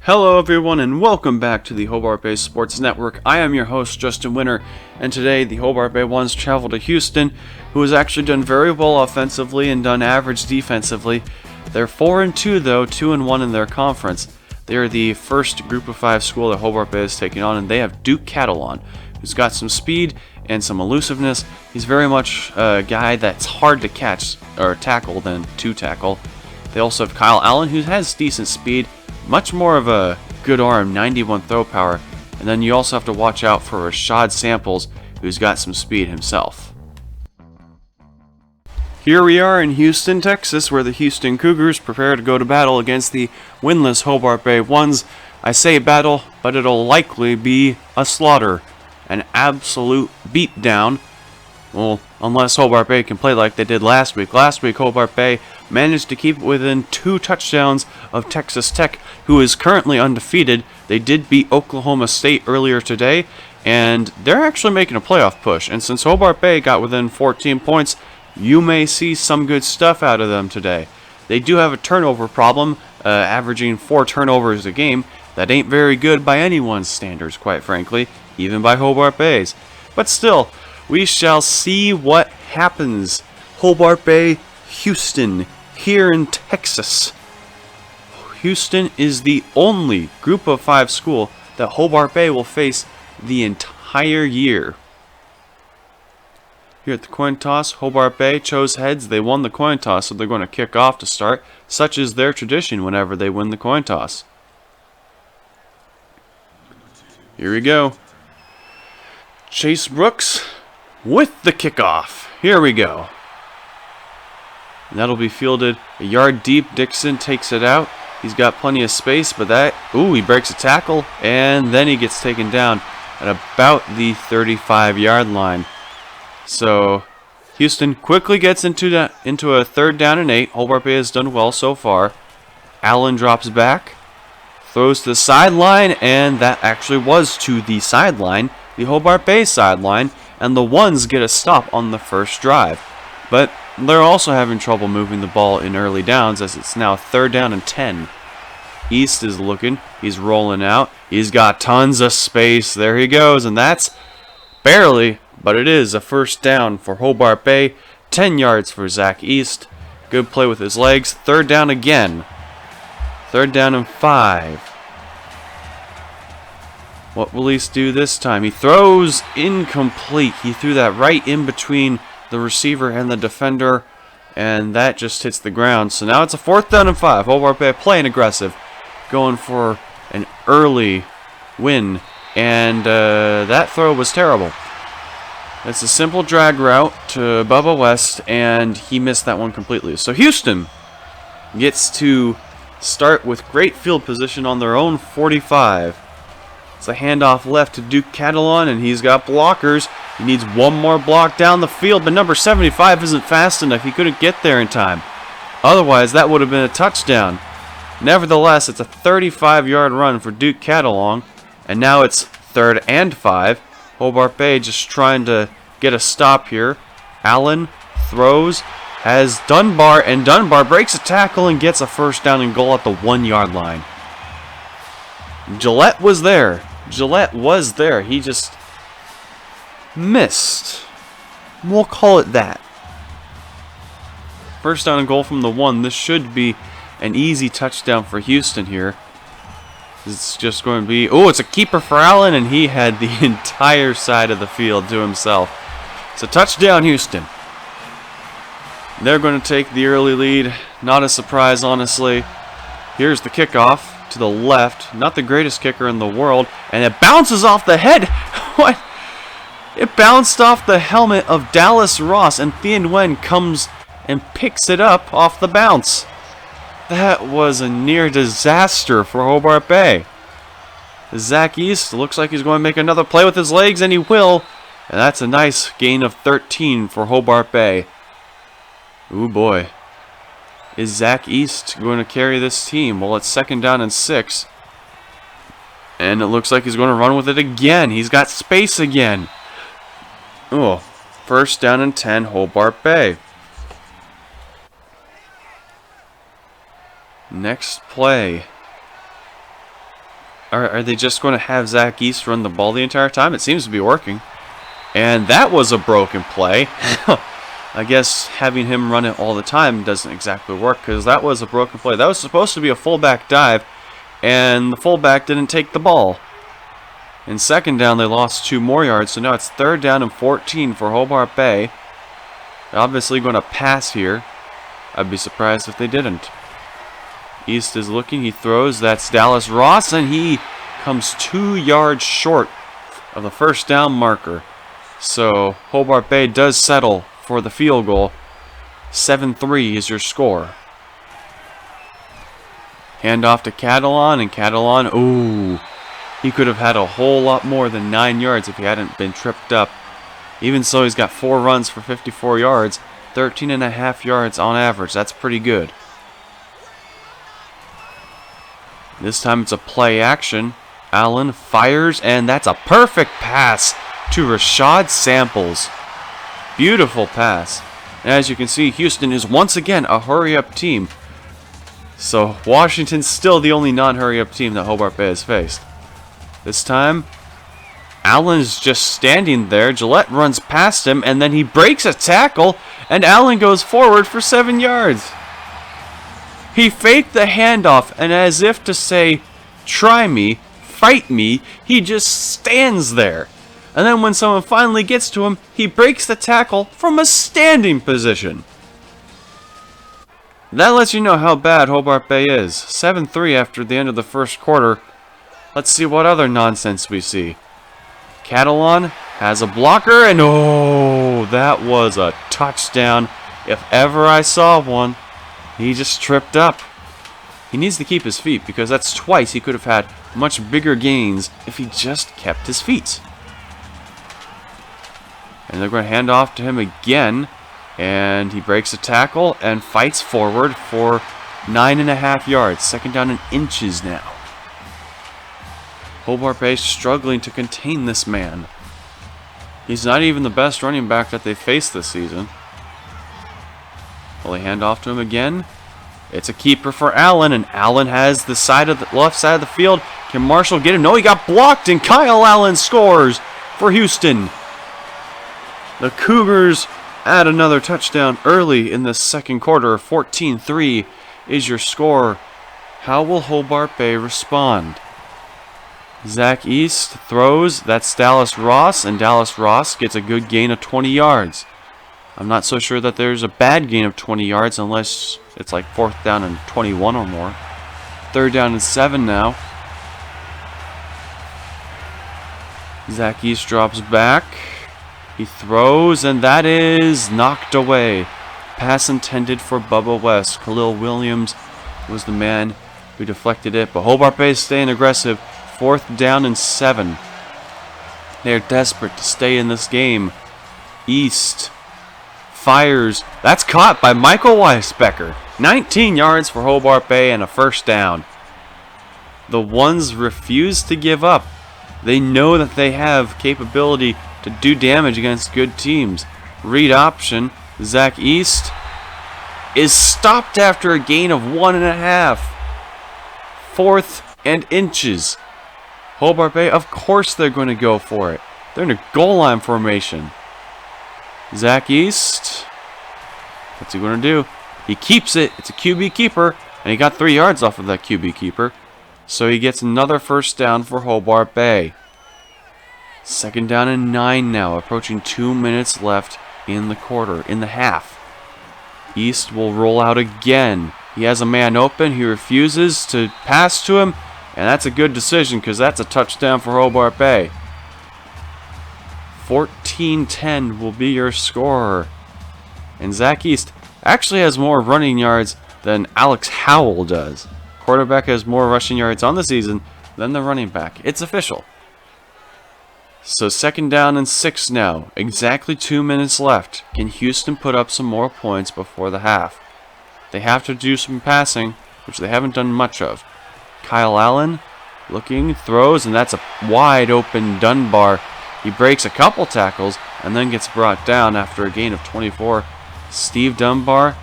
Hello everyone and welcome back to the Hobart Bay Sports Network. I am your host Justin Winter, and today the Hobart Bay Ones travel to Houston, who has actually done very well offensively and done average defensively. They're 4-2 though, 2-1 in their conference. They are the first Group of 5 school that Hobart Bay is taking on, and they have Duke Catalon, who's got some speed and some elusiveness. He's very much a guy that's hard to catch or tackle than to tackle. They also have Kyle Allen, who has decent speed, much more of a good arm, 91 throw power. And then you also have to watch out for Rashad Samples, who's got some speed himself. Here we are in Houston, Texas, where the Houston Cougars prepare to go to battle against the winless Hobart Bay Ones. I say battle, but it'll likely be a slaughter, an absolute beatdown. Well, unless Hobart Bay can play like they did last week. Last week, Hobart Bay managed to keep it within 2 touchdowns of Texas Tech, who is currently undefeated. They did beat Oklahoma State earlier today, and they're actually making a playoff push. And since Hobart Bay got within 14 points, you may see some good stuff out of them today. They do have a turnover problem, averaging 4 turnovers a game. That ain't very good by anyone's standards, quite frankly, even by Hobart Bay's. But still, we shall see what happens. Hobart Bay, Houston, here in Texas. Houston is the only Group of 5 school that Hobart Bay will face the entire year. Here at the coin toss, Hobart Bay chose heads. They won the coin toss, so they're going to kick off to start. Such is their tradition whenever they win the coin toss. Here we go. Chase Brooks with the kickoff. Here we go. And that'll be fielded a yard deep. Dixon takes it out. He's got plenty of space, but he breaks a tackle, and then he gets taken down at about the 35-yard line. So Houston quickly gets into a 3rd down and 8. Hobart Bay has done well so far. Allen drops back, throws to the sideline, and that actually was to the sideline, the Hobart Bay sideline, and the Ones get a stop on the first drive. But they're also having trouble moving the ball in early downs, as it's now 3rd down and 10. East is looking. He's rolling out. He's got tons of space. There he goes, and that's barely, but it is a 1st down for Hobart Bay. 10 yards for Zach East. Good play with his legs. 3rd down again. 3rd down and 5. What will East do this time? He throws incomplete. He threw that right in between the receiver and the defender, and that just hits the ground. So now it's a 4th down and 5. Hobart Bay playing aggressive, going for an early win, and that throw was terrible. It's a simple drag route to Bubba West, and he missed that one completely. So Houston gets to start with great field position on their own 45. It's a handoff left to Duke Catalon, and he's got blockers. He needs one more block down the field, but number 75 isn't fast enough. He couldn't get there in time. Otherwise, that would have been a touchdown. Nevertheless, it's a 35-yard run for Duke Catalon, and now it's 3rd and 5. Hobart Bay just trying to get a stop here. Allen throws, has Dunbar, and Dunbar breaks a tackle and gets a 1st down and goal at the 1-yard line. Gillette was there. He just missed. We'll call it that. 1st down and goal from the 1. This should be an easy touchdown for Houston here. It's just going to be... Oh, it's a keeper for Allen, and he had the entire side of the field to himself. It's a touchdown, Houston. They're going to take the early lead. Not a surprise, honestly. Here's the kickoff to the left. Not the greatest kicker in the world. And it bounces off the head. What? It bounced off the helmet of Dallas Ross, and Thien Nguyen comes and picks it up off the bounce. That was a near disaster for Hobart Bay. Zach East looks like he's going to make another play with his legs, and he will. And that's a nice gain of 13 for Hobart Bay. Ooh boy. Is Zach East going to carry this team? Well, it's 2nd down and 6. And it looks like he's going to run with it again. He's got space again. Oh, 1st down and 10, Hobart Bay. Next play. Are they just going to have Zach East run the ball the entire time? It seems to be working. And that was a broken play. I guess having him run it all the time doesn't exactly work, because that was a broken play. That was supposed to be a fullback dive, and the fullback didn't take the ball. In second down, they lost 2 more yards, so now it's 3rd down and 14 for Hobart Bay. They're obviously going to pass here. I'd be surprised if they didn't. East is looking, he throws, that's Dallas Ross, and he comes 2 yards short of the first down marker. So Hobart Bay does settle for the field goal. 7-3 is your score. Hand off to Catalan, and Catalan, ooh, he could have had a whole lot more than 9 yards if he hadn't been tripped up. Even so, he's got 4 runs for 54 yards, 13.5 yards on average. That's pretty good. This time it's a play action. Allen fires, and that's a perfect pass to Rashad Samples. Beautiful pass. And as you can see, Houston is once again a hurry-up team. So Washington's still the only non-hurry-up team that Hobart Bay has faced. This time, Allen's just standing there. Gillette runs past him, and then he breaks a tackle, and Allen goes forward for 7 yards. He faked the handoff, and as if to say, try me, fight me, he just stands there. And then when someone finally gets to him, he breaks the tackle from a standing position. That lets you know how bad Hobart Bay is. 7-3 after the end of the first quarter. Let's see what other nonsense we see. Catalan has a blocker, and oh, that was a touchdown if ever I saw one. He just tripped up. He needs to keep his feet, because that's twice he could have had much bigger gains if he just kept his feet. And they're going to hand off to him again, and he breaks a tackle and fights forward for 9.5 yards. 2nd down and inches now. Hobart Bay struggling to contain this man. He's not even the best running back that they've faced this season. Will they hand off to him again? It's a keeper for Allen, and Allen has the left side of the field. Can Marshall get him? No, he got blocked, and Kyle Allen scores for Houston. The Cougars add another touchdown early in the second quarter. 14-3 is your score. How will Hobart Bay respond? Zach East throws. That's Dallas Ross, and Dallas Ross gets a good gain of 20 yards. I'm not so sure that there's a bad gain of 20 yards unless it's like 4th down and 21 or more. 3rd down and 7 now. Zach East drops back. He throws, and that is knocked away. Pass intended for Bubba West. Khalil Williams was the man who deflected it, but Hobart Bay is staying aggressive. 4th down and 7. They're desperate to stay in this game. East fires. That's caught by Michael Weisbecker. 19 yards for Hobart Bay and a 1st down. The ones refuse to give up. They know that they have capability to do damage against good teams. Read option. Zach East is stopped after a gain of 1.5. 4th and inches. Hobart Bay, of course they're going to go for it. They're in a goal line formation. Zach East, what's he going to do? He keeps it. It's a QB keeper, and he got 3 yards off of that QB keeper. So he gets another 1st down for Hobart Bay. 2nd down and 9 now, approaching 2 minutes left in the half. East will roll out again. He has a man open. He refuses to pass to him, and that's a good decision because that's a touchdown for Hobart Bay. 14-10 will be your score. And Zach East actually has more running yards than Alex Howell does. Quarterback has more rushing yards on the season than the running back. It's official. So 2nd down and 6 now. Exactly 2 minutes left. Can Houston put up some more points before the half? They have to do some passing, which they haven't done much of. Kyle Allen looking, throws, and that's a wide open Dunbar. He breaks a couple tackles and then gets brought down after a gain of 24. Steve Dunbar,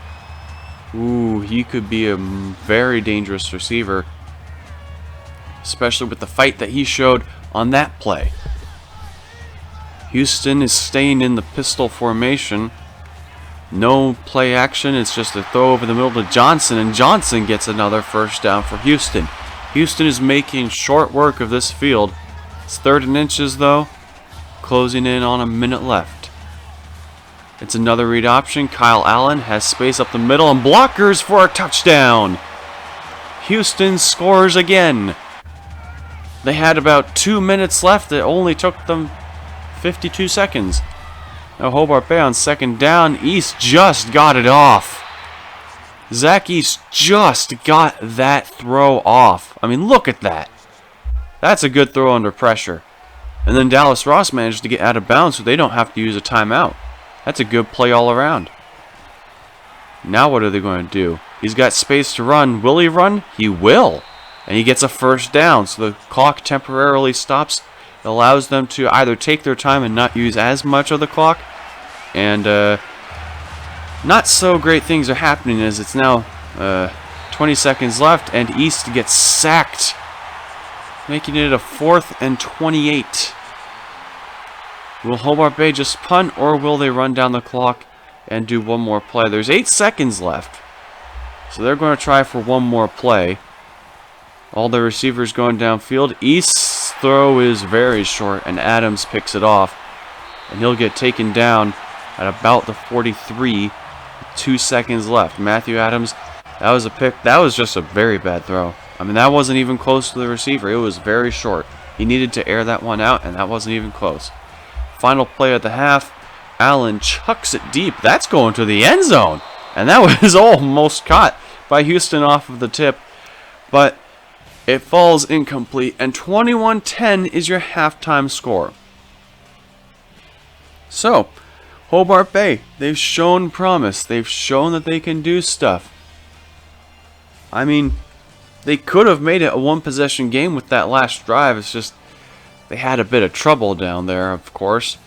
ooh, he could be a very dangerous receiver. especially with the fight that he showed on that play. Houston is staying in the pistol formation. No play action. It's just a throw over the middle to Johnson, and Johnson gets another first down for Houston. Houston is making short work of this field. It's 3rd and inches, though. Closing in on a minute left. It's another read option. Kyle Allen has space up the middle and blockers for a touchdown. Houston scores again. They had about 2 minutes left. It only took them 52 seconds. Now Hobart Bay on 2nd down. East just got it off. Zach East just got that throw off. I mean, look at that. That's a good throw under pressure. And then Dallas Ross managed to get out of bounds so they don't have to use a timeout. That's a good play all around. Now what are they going to do? He's got space to run. Will he run? He will. And he gets a first down. So the clock temporarily stops. It allows them to either take their time and not use as much of the clock. And not so great things are happening as it's now 20 seconds left. And East gets sacked, making it a 4th and 28. Will Hobart Bay just punt, or will they run down the clock and do one more play? There's 8 seconds left. So they're going to try for one more play. All the receivers going downfield. East's throw is very short, and Adams picks it off. And he'll get taken down at about the 43. 2 seconds left. Matthew Adams, that was a pick. That was just a very bad throw. I mean, that wasn't even close to the receiver. It was very short. He needed to air that one out, and that wasn't even close. Final play at the half. Allen chucks it deep. That's going to the end zone. And that was almost caught by Houston off of the tip. But it falls incomplete. And 21-10 is your halftime score. So, Hobart Bay, they've shown promise. They've shown that they can do stuff. I mean, they could have made it a one-possession game with that last drive. It's just they had a bit of trouble down there, of course,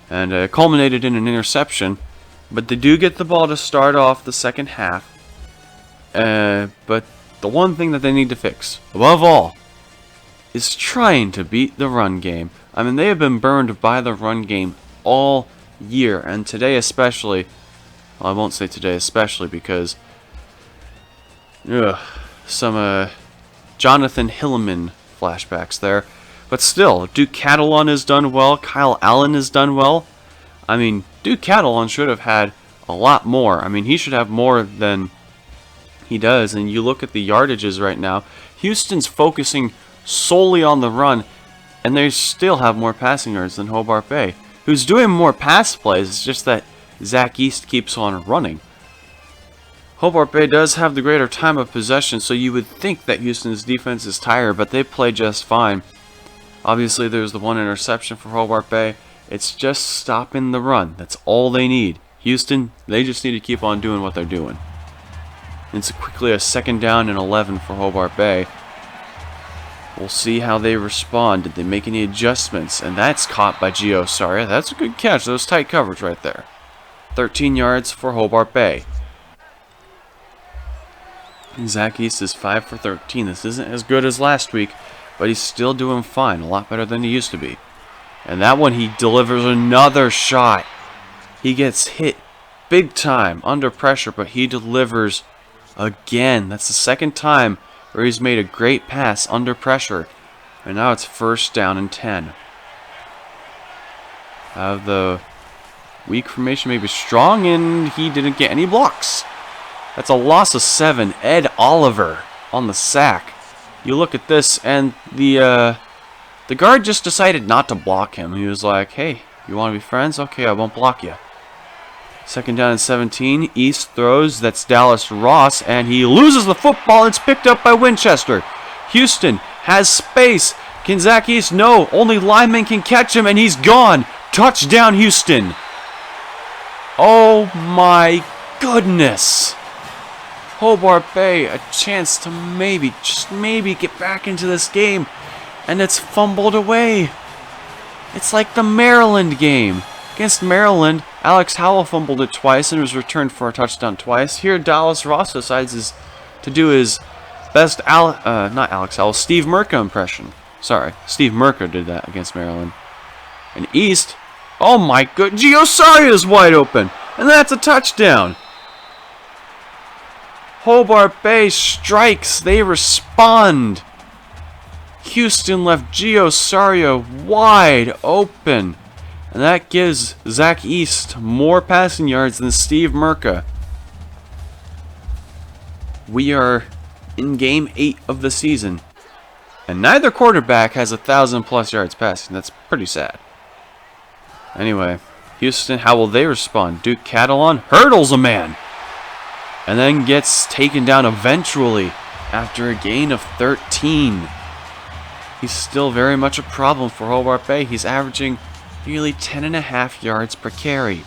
and it culminated in an interception. But they do get the ball to start off the second half. But the one thing that they need to fix, above all, is trying to beat the run game. I mean, they have been burned by the run game all year, and today especially. Well, I won't say today especially because some Jonathan Hillman flashbacks there. But still, Duke Catalon has done well. Kyle Allen has done well. I mean, Duke Catalon should have had a lot more. I mean, he should have more than he does. And you look at the yardages right now. Houston's focusing solely on the run, and they still have more passing yards than Hobart Bay, who's doing more pass plays. It's just that Zach East keeps on running. Hobart Bay does have the greater time of possession, so you would think that Houston's defense is tired, but they play just fine. Obviously, there's the one interception for Hobart Bay. It's just stopping the run. That's all they need. Houston, they just need to keep on doing what they're doing. It's quickly a 2nd down and 11 for Hobart Bay. We'll see how they respond. Did they make any adjustments? And that's caught by Gio Saria. That's a good catch. That was tight coverage right there. 13 yards for Hobart Bay. Zach East is 5 for 13. This isn't as good as last week, but he's still doing fine. A lot better than he used to be. And that one, he delivers another shot. He gets hit big time under pressure, but he delivers again. That's the 2nd time where he's made a great pass under pressure. And now it's 1st down and 10. The weak formation may be strong, and he didn't get any blocks. That's a loss of 7. Ed Oliver on the sack. You look at this, and the guard just decided not to block him. He was like, hey, you want to be friends? Okay, I won't block you. 2nd down and 17. East throws. That's Dallas Ross, and he loses the football. It's picked up by Winchester. Houston has space. Can Zach East? No. Only lineman can catch him, and he's gone. Touchdown, Houston. Oh, my goodness. Hobart Bay, a chance to maybe, just maybe, get back into this game. And it's fumbled away. It's like the Maryland game. Against Maryland, Alex Howell fumbled it twice and was returned for a touchdown twice. Here, Dallas Ross decides to do his best not Alex Howell, Steve Merca impression. Sorry, Steve Merca did that against Maryland. And East, oh my good, Giosario is wide open, and that's a touchdown. Hobart Bay strikes, they respond. Houston left Giosario wide open, and that gives Zach East more passing yards than Steve Merca. We are in game 8 of the season, and neither quarterback has 1,000+ yards passing. That's pretty sad. Anyway, Houston, how will they respond? Duke Catalon hurdles a man and then gets taken down eventually after a gain of 13. He's still very much a problem for Hobart Bay. He's averaging nearly 10.5 yards per carry.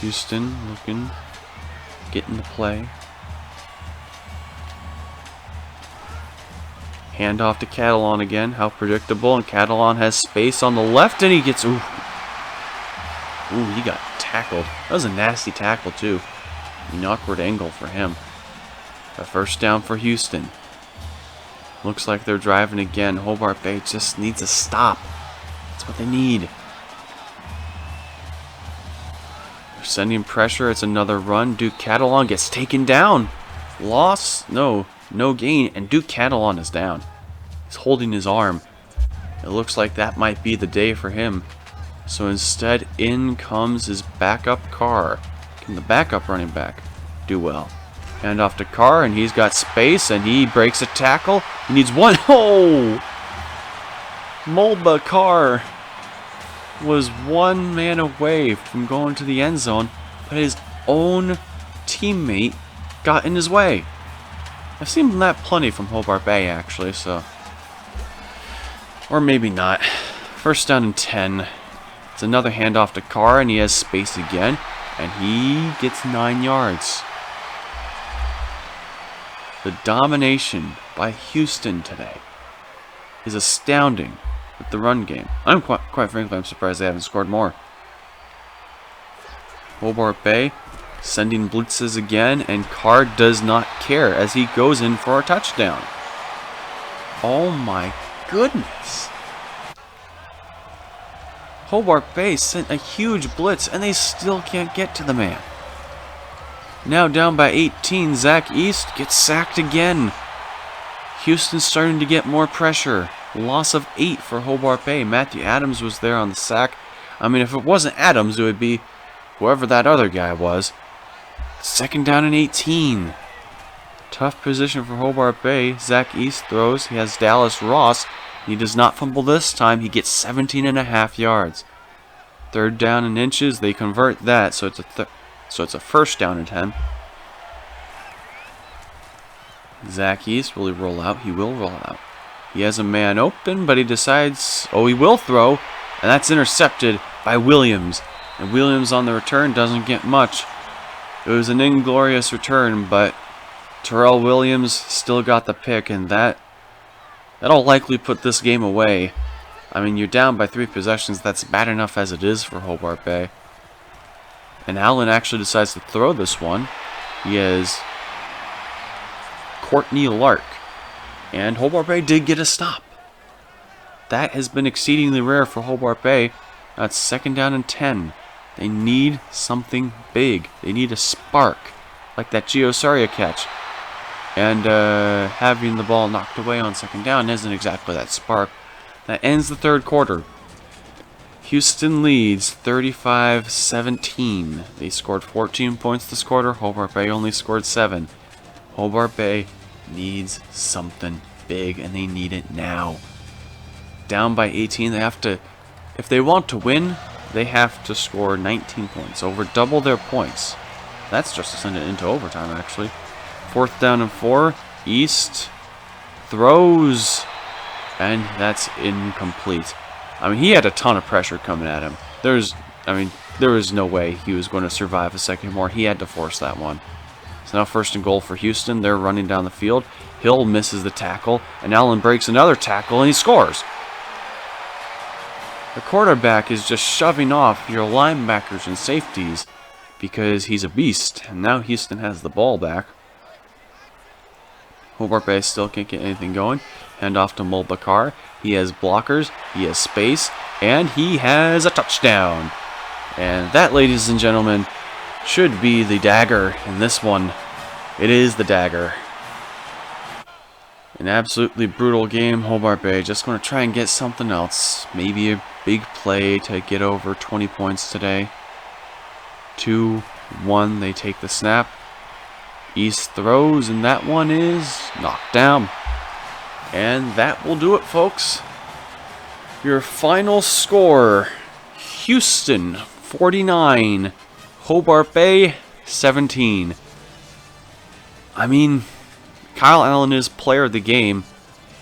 Houston looking, getting the play. Handoff to Catalon again. How predictable. And Catalon has space on the left, and he gets... Ooh, he got tackled. That was a nasty tackle, too. An awkward angle for him. A first down for Houston. Looks like they're driving again. Hobart Bay just needs a stop. That's what they need. They're sending pressure. It's another run. Duke Catalon gets taken down. Loss? No gain. And Duke Catalon is down. He's holding his arm. It looks like that might be the day for him. So instead, in comes his backup Carr. Can the backup running back do well? Hand off to Carr, and he's got space, and he breaks a tackle. He needs one. Oh! Mulba Carr was one man away from going to the end zone, but his own teammate got in his way. I've seen that plenty from Hobart Bay, actually, so... Or maybe not. First down and 10. It's another handoff to Carr, and he has space again, and he gets 9 yards. The domination by Houston today is astounding with the run game. Quite frankly, I'm surprised they haven't scored more. Hobart Bay sending blitzes again, and Carr does not care as he goes in for a touchdown. Oh my goodness. Hobart Bay sent a huge blitz, and they still can't get to the man. Now down by 18, Zach East gets sacked again. Houston's starting to get more pressure. Loss of 8 for Hobart Bay. Matthew Adams was there on the sack. I mean, if it wasn't Adams, it would be whoever that other guy was. Second down and 18. Tough position for Hobart Bay. Zach East throws. He has Dallas Ross. He does not fumble this time. He gets 17.5 yards. Third down and inches. They convert that, so it's a first down and 10. Zach East, will he roll out? He will roll out. He has a man open, but he decides, oh, he will throw, and that's intercepted by Williams. And Williams on the return doesn't get much. It was an inglorious return, but Terrell Williams still got the pick, and that'll likely put this game away. I mean, you're down by 3 possessions. That's bad enough as it is for Hobart Bay. And Allen actually decides to throw this one. He has Courtney Lark. And Hobart Bay did get a stop. That has been exceedingly rare for Hobart Bay. That's second down and 10. They need something big. They need a spark, like that Giosario catch. And having the ball knocked away on second down isn't exactly that spark. That ends the third quarter. Houston leads 35-17. They scored 14 points this quarter. Hobart Bay only scored 7. Hobart Bay needs something big, and they need it now. Down by 18, they have to, if they want to win, they have to score 19 points, over double their points. That's just to send it into overtime, actually. Fourth down and 4. East throws, and that's incomplete. I mean, he had a ton of pressure coming at him. There was no way he was going to survive a second more. He had to force that one. So now first and goal for Houston. They're running down the field. Hill misses the tackle, and Allen breaks another tackle, and he scores. The quarterback is just shoving off your linebackers and safeties because he's a beast. And now Houston has the ball back. Hobart Bay still can't get anything going. Hand off to Mulbacar. He has blockers, he has space, and he has a touchdown. And that, ladies and gentlemen, should be the dagger in this one. It is the dagger. An absolutely brutal game. Hobart Bay just going to try and get something else. Maybe a big play to get over 20 points today. 2-1, they take the snap. East throws, and that one is knocked down. And that will do it, folks. Your final score: Houston 49, Hobart Bay 17. I mean, Kyle Allen is player of the game.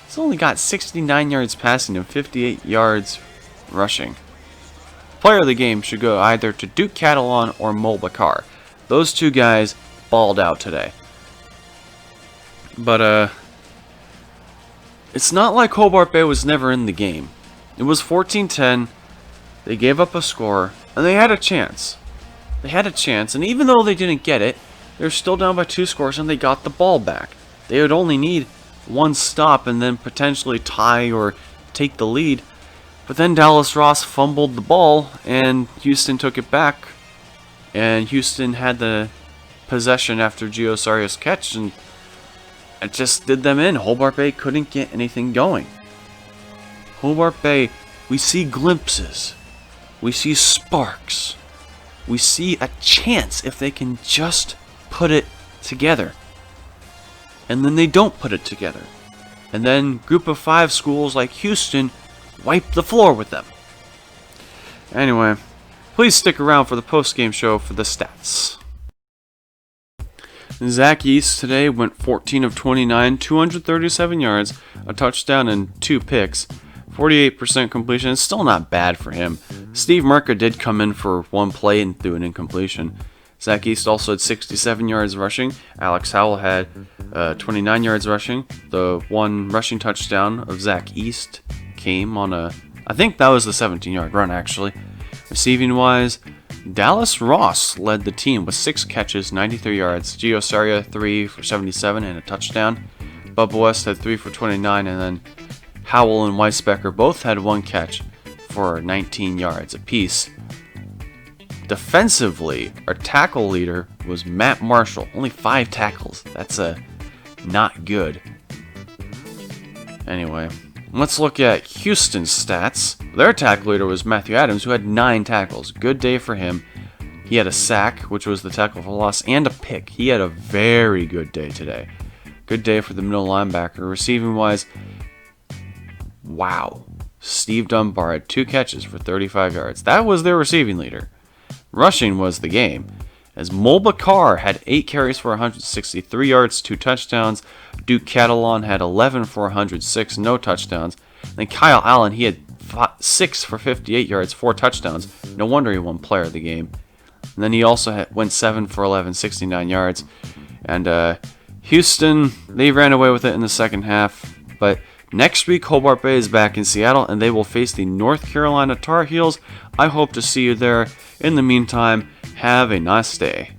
He's only got 69 yards passing and 58 yards rushing. Player of the game should go either to Duke Catalan or Mulbacar. Those two guys balled out today. But it's not like Hobart Bay was never in the game. It was 14-10. They gave up a score, and they had a chance. They had a chance, and even though they didn't get it, they're still down by 2 scores, and they got the ball back. They would only need one stop and then potentially tie or take the lead. But then Dallas Ross fumbled the ball, and Houston took it back. And Houston had the possession after Gio Saria's catch, and it just did them in. Hobart Bay couldn't get anything going. Hobart Bay, we see glimpses. We see sparks. We see a chance if they can just put it together. And then they don't put it together. And then group of 5 schools like Houston wipe the floor with them. Anyway, please stick around for the post-game show for the stats. Zach East today went 14 of 29, 237 yards, a touchdown and 2 picks. 48% completion is still not bad for him. Steve Merca did come in for 1 play and threw an incompletion. Zach East also had 67 yards rushing. Alex Howell had 29 yards rushing. The 1 rushing touchdown of Zach East came on I think that was the 17-yard run, actually. Receiving-wise, Dallas Ross led the team with 6 catches, 93 yards. Gio Saria, 3 for 77 and a touchdown. Bubba West had 3 for 29, and then Howell and Weisbecker both had 1 catch for 19 yards apiece. Defensively, our tackle leader was Matt Marshall. Only 5 tackles. That's not good. Anyway, let's look at Houston's stats. Their tackle leader was Matthew Adams, who had 9 tackles. Good day for him. He had a sack, which was the tackle for loss, and a pick. He had a very good day today. Good day for the middle linebacker. Receiving-wise, wow. Steve Dunbar had 2 catches for 35 yards. That was their receiving leader. Rushing was the game, as Mulbacar had 8 carries for 163 yards, 2 touchdowns. Duke Catalan had 11 for 106, no touchdowns. And then Kyle Allen, he had 6 for 58 yards, 4 touchdowns. No wonder he won player of the game. And then he also went 7 for 11, 69 yards. And Houston, they ran away with it in the second half. But next week, Hobart Bay is back in Seattle, and they will face the North Carolina Tar Heels. I hope to see you there. In the meantime, have a nice day.